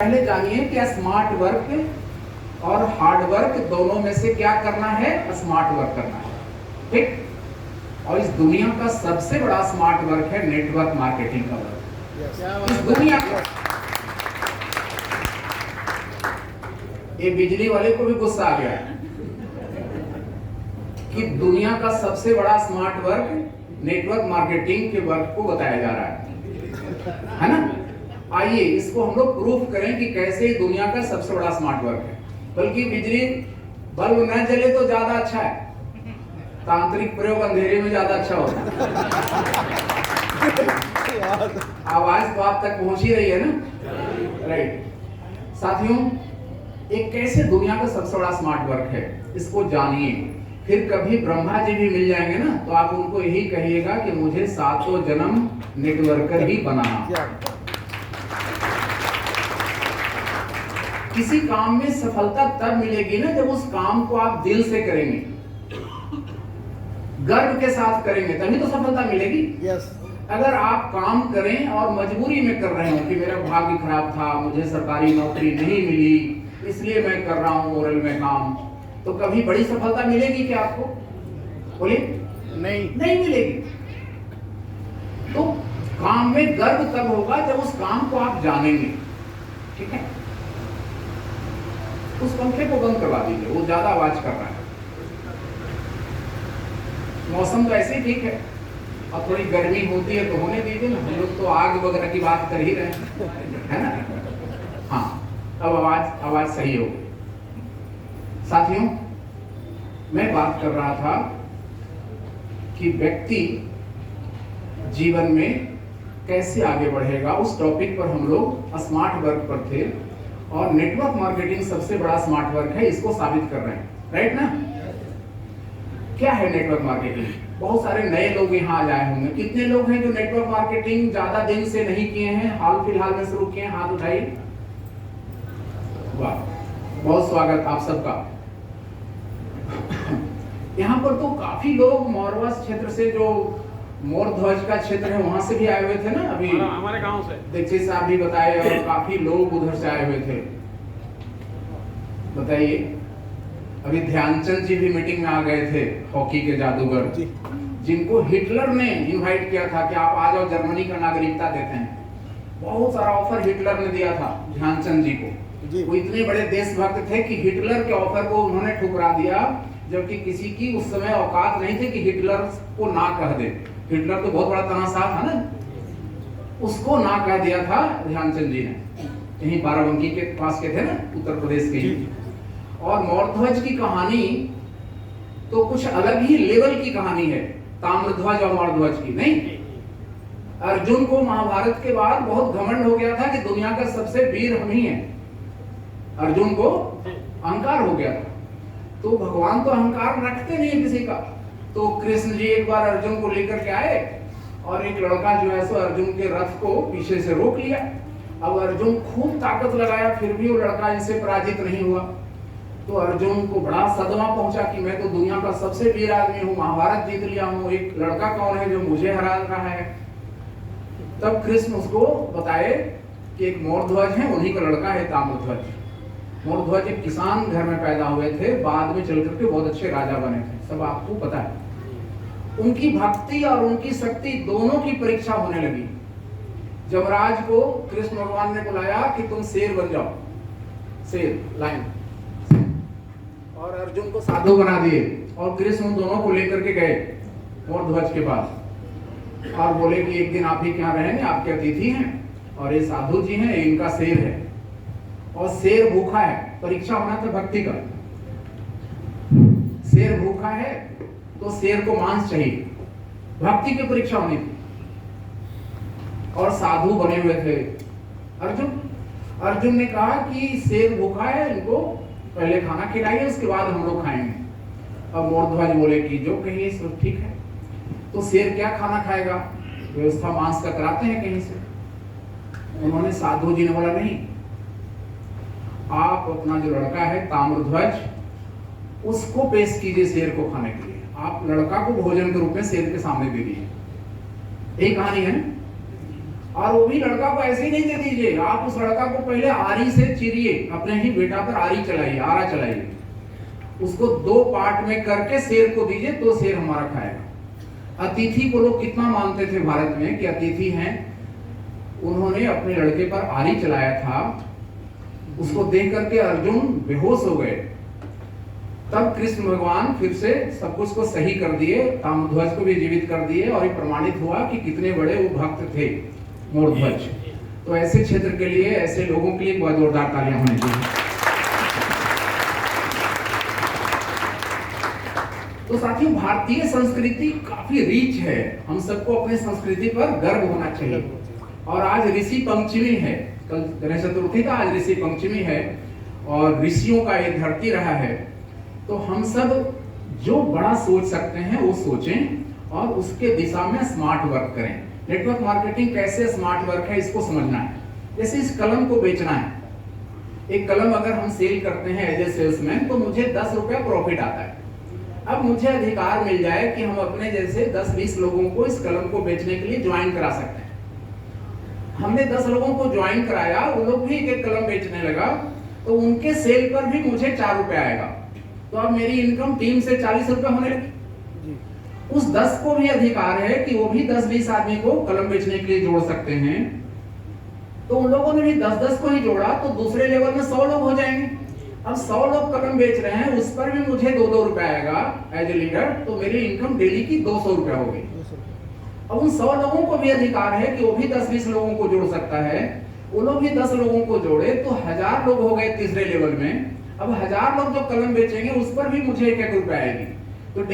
पहले जानिए कि स्मार्ट वर्क और हार्ड वर्क दोनों में से क्या करना है। स्मार्ट वर्क करना है, ठीक। और इस दुनिया का सबसे बड़ा स्मार्ट वर्क है नेटवर्क मार्केटिंग का वर्क। इस दुनिया का ये बिजली वाले को भी गुस्सा आ गया कि दुनिया का सबसे बड़ा स्मार्ट वर्क नेटवर्क मार्केटिंग के वर्क को बताया जा रहा है ना। आइए इसको हम लोग प्रूफ करें कि कैसे दुनिया का सबसे बड़ा स्मार्ट वर्क है। बल्कि बिजली बल्ब न जले तो ज्यादा अच्छा है, तांत्रिक प्रयोग अंधेरे में ज्यादा अच्छा होता है। आवाज तो आप तक पहुंच ही रही है ना, राइट। साथियों, एक कैसे दुनिया का सबसे बड़ा स्मार्ट वर्क है, इसको जानिए। फिर कभी ब्रह्मा जी भी मिल जाएंगे ना, तो आप उनको यही कहिएगा कि मुझे 7 जन्म नेटवर्कर ही बनाना। किसी काम में सफलता तब मिलेगी ना जब उस काम को आप दिल से करेंगे, गर्व के साथ करेंगे, तभी तो सफलता मिलेगी। अगर आप काम करें और मजबूरी में कर रहे हो कि मेरा भाग्य खराब था, मुझे सरकारी नौकरी नहीं मिली, इसलिए मैं कर रहा हूं मोरल में काम, तो कभी बड़ी सफलता मिलेगी क्या आपको? बोलिए, नहीं मिलेगी। तो काम में गर्व तब होगा जब उस काम को आप जानेंगे, ठीक है। उस पंखे को बंद करवा दीजिए, वो ज्यादा आवाज कर रहा है। मौसम तो ऐसे ही ठीक है, और थोड़ी गर्मी होती है तो होने दीजिए ना, हम लोग तो आग वगैरह की बात कर ही रहे हैं, है ना। हाँ, अब आवाज सही हो गई। साथियों, मैं बात कर रहा था कि व्यक्ति जीवन में कैसे आगे बढ़ेगा, उस टॉपिक पर हम लोग स्मार्ट वर्क पर थे। और नेटवर्क मार्केटिंग सबसे बड़ा स्मार्ट वर्क है, इसको साबित कर रहे हैं, राइट ना। क्या है नेटवर्क मार्केटिंग? बहुत सारे नए लोग यहाँ आ जाए होंगे। कितने लोग हैं जो नेटवर्क मार्केटिंग ज्यादा दिन से नहीं किए हैं, हाल फिलहाल में शुरू किए हैं? हाथ उठाइए। वाह, बहुत स्वागत आप सबका। यहाँ पर तो काफी लोग मौरवा क्षेत्र से, जो मोर ध्वज का क्षेत्र है, वहां से भी आए हुए थे ना। अभी हमारे गांव से दीक्षित साहब भी बताए, और काफी लोग उधर से आए हुए थे। बताइए, अभी ध्यानचंद जी भी मीटिंग में आ गए थे, हॉकी के जादूगर, जिनको हिटलर ने इनवाइट किया था कि आप आ जाओ, जर्मनी का नागरिकता देते हैं। बहुत सारा ऑफर हिटलर ने दिया था ध्यानचंद जी को। वो इतने बड़े देशभक्त थे कि हिटलर के ऑफर को उन्होंने ठुकरा दिया, जबकि किसी की उस समय औकात नहीं थी कि हिटलर को ना कह दे। हिटलर तो बहुत बड़ा तनाशाह था ना, उसको ना कह दिया था ध्यानचंद जी ने। यहीं बाराबंकी के पास के थे ना, उत्तर प्रदेश के। और मोरध्वज की कहानी तो कुछ अलग ही लेवल की कहानी है, ताम्रध्वज और मोरध्वज की नहीं। अर्जुन को महाभारत के बाद बहुत घमंड हो गया था कि दुनिया का सबसे वीर हम ही हैं। अर्जुन को अहंकार हो गया था। तो भगवान तो अहंकार रखते नहीं किसी का। तो कृष्ण जी एक बार अर्जुन को लेकर के आए, और एक लड़का जो है सो अर्जुन के रथ को पीछे से रोक लिया। अब अर्जुन खूब ताकत लगाया, फिर भी वो लड़का इनसे पराजित नहीं हुआ। तो अर्जुन को बड़ा सदमा पहुंचा कि मैं तो दुनिया का सबसे वीर आदमी हूँ, महाभारत जीत लिया हूँ, एक लड़का कौन है जो मुझे हरा रहा है। तब कृष्ण उसको बताए कि एक मोरध्वज है, उन्हीं का लड़का है ताम्रध्वज। मोरध्वज एक किसान घर में पैदा हुए थे, बाद में चल करके बहुत अच्छे राजा बने थे, सब आपको पता है। उनकी भक्ति और उनकी शक्ति दोनों की परीक्षा होने लगी। जमराज को कृष्ण भगवान ने बुलाया कि तुम शेर बन जाओ, शेर लाइन, और अर्जुन को साधु बना दिए। और कृष्ण उन दोनों को लेकर के गए मोरध्वज के पास, और बोले कि एक दिन आप ही क्या रहेंगे, आपके अतिथि हैं, और ये साधु जी हैं, इनका शेर है, और शेर भूखा है। परीक्षा होना था भक्ति का। शेर भूखा है तो शेर को मांस चाहिए, भक्ति की परीक्षा होनी थी। और साधु बने हुए थे अर्जुन ने कहा कि शेर भूखा है, इनको पहले खाना खिलाइए, उसके बाद हम लोग खाएंगे। अब मोरध्वज बोले कि जो कहिए सब ठीक है। तो शेर क्या खाना खाएगा, व्यवस्था मांस का कराते हैं कहीं से। उन्होंने, साधु जी ने बोला नहीं, आप अपना जो लड़का है ताम्रध्वज, उसको पेश कीजिए शेर को खाने के लिए। आप लड़का को भोजन के रूप में शेर के सामने दे दीजिए। यही कहानी है। और वो भी लड़का को ऐसे ही नहीं दे दीजिए, आप उस लड़का को पहले आरी से चीरिए, अपने ही बेटा पर आरी चलाइए, आरा चलाइए, उसको 2 पार्ट में करके शेर को दीजिए, तो शेर हमारा खाएगा। अतिथि को लोग कितना मानते थे भारत में कि अतिथि हैं, उन्होंने अपने लड़के पर आरी चलाया था, उसको देख करके अर्जुन बेहोश हो गए। तब कृष्ण भगवान फिर से सब कुछ को सही कर दिए, ताम्रध्वज को भी जीवित कर दिए, और ये प्रमाणित हुआ कि कितने बड़े वो भक्त थे मोरध्वज। तो ऐसे क्षेत्र के लिए, ऐसे लोगों के लिए बहुत जोरदार तालियां होनी चाहिए। तो साथियों, भारतीय संस्कृति काफी रिच है, हम सबको अपने संस्कृति पर गर्व होना चाहिए। और आज ऋषि पंचमी है, कल गणेश चतुर्थी था, आज ऋषि पंचमी है, और ऋषियों का ये धरती रहा है। तो हम सब जो बड़ा सोच सकते हैं वो सोचें और उसके दिशा में स्मार्ट वर्क करें। नेटवर्क मार्केटिंग कैसे स्मार्ट वर्क है, इसको समझना है। जैसे इस कलम को बेचना है, एक कलम अगर हम सेल करते हैं एज ए सेल्समैन, तो मुझे 10 रुपया प्रॉफिट आता है। अब मुझे अधिकार मिल जाए कि हम अपने जैसे 10-20 लोगों को इस कलम को बेचने के लिए ज्वाइन करा सकते हैं। हमने 10 लोगों को ज्वाइन कराया, वो लोग भी एक कलम बेचने लगा, तो उनके सेल पर भी मुझे 4 रुपए आएगा। तो अब मेरी इनकम 3 से 40 रुपए होने लगी। उस 10 को भी अधिकार है कि वो भी 10-20 आदमी को कलम बेचने के लिए जोड़ सकते हैं। तो उन लोगों ने भी 10-10 को ही जोड़ा, तो दूसरे लेवल में 100 लोग हो जाएंगे। अब 100 लोग कलम बेच रहे हैं, उस पर भी मुझे 2-2 रुपए आएगा एज ए लीडर, तो मेरी इनकम डेली की 200 रुपए हो गई। अब उन 100 लोगों को भी अधिकार है कि वो भी 10-20 लोगों को जोड़ सकता है, वो लोग भी 10 लोगों को जोड़े, तो 1000 लोग हो गए तीसरे लेवल में। अब 1000 लोग जो कलम बेचेंगे उस पर भी मुझे 1-1 रुपए आएगी।